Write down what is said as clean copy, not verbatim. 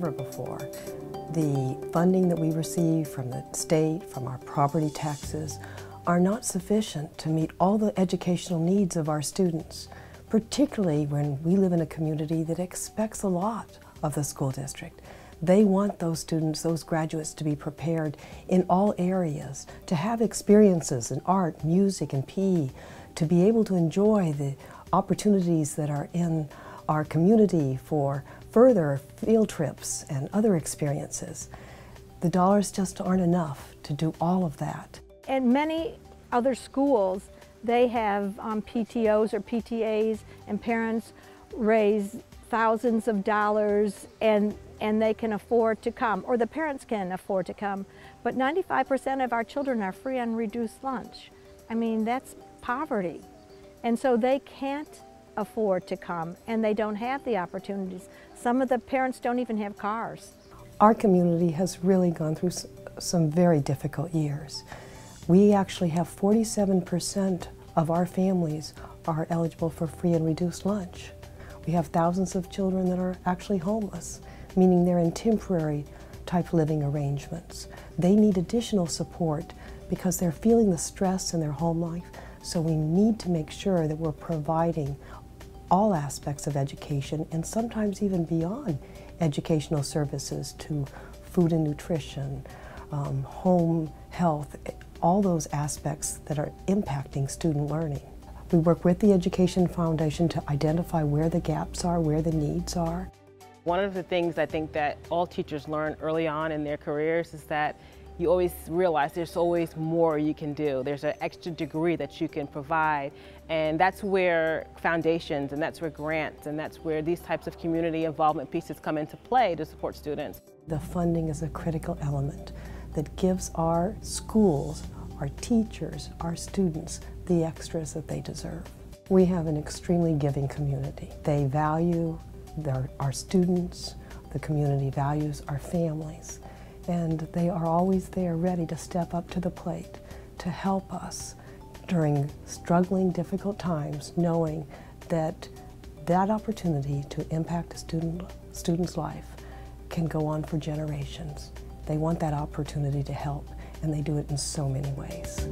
never before. The funding that we receive from the state, from our property taxes, are not sufficient to meet all the educational needs of our students, particularly when we live in a community that expects a lot of the school district. They want those students, those graduates, to be prepared in all areas, to have experiences in art, music, and PE, to be able to enjoy the opportunities that are in our community for further field trips and other experiences. The dollars just aren't enough to do all of that. In many other schools, they have PTOs or PTAs, and parents raise thousands of dollars and they can afford to come, or the parents can afford to come. But 95% of our children are free on reduced lunch. I mean, that's poverty. And so they can't afford to come, and they don't have the opportunities. Some of the parents don't even have cars. Our community has really gone through some very difficult years. We actually have 47% of our families are eligible for free and reduced lunch. We have thousands of children that are actually homeless, meaning they're in temporary type living arrangements. They need additional support because they're feeling the stress in their home life, so we need to make sure that we're providing all aspects of education, and sometimes even beyond educational services, to food and nutrition, home health, all those aspects that are impacting student learning. We work with the Education Foundation to identify where the gaps are, where the needs are. One of the things I think that all teachers learn early on in their careers is that you always realize there's always more you can do. There's an extra degree that you can provide, and that's where foundations, and that's where grants, and that's where these types of community involvement pieces come into play to support students. The funding is a critical element that gives our schools, our teachers, our students the extras that they deserve. We have an extremely giving community. They value our students, the community values our families, and they are always there ready to step up to the plate to help us during struggling, difficult times, knowing that that opportunity to impact a student's life can go on for generations. They want that opportunity to help, and they do it in so many ways.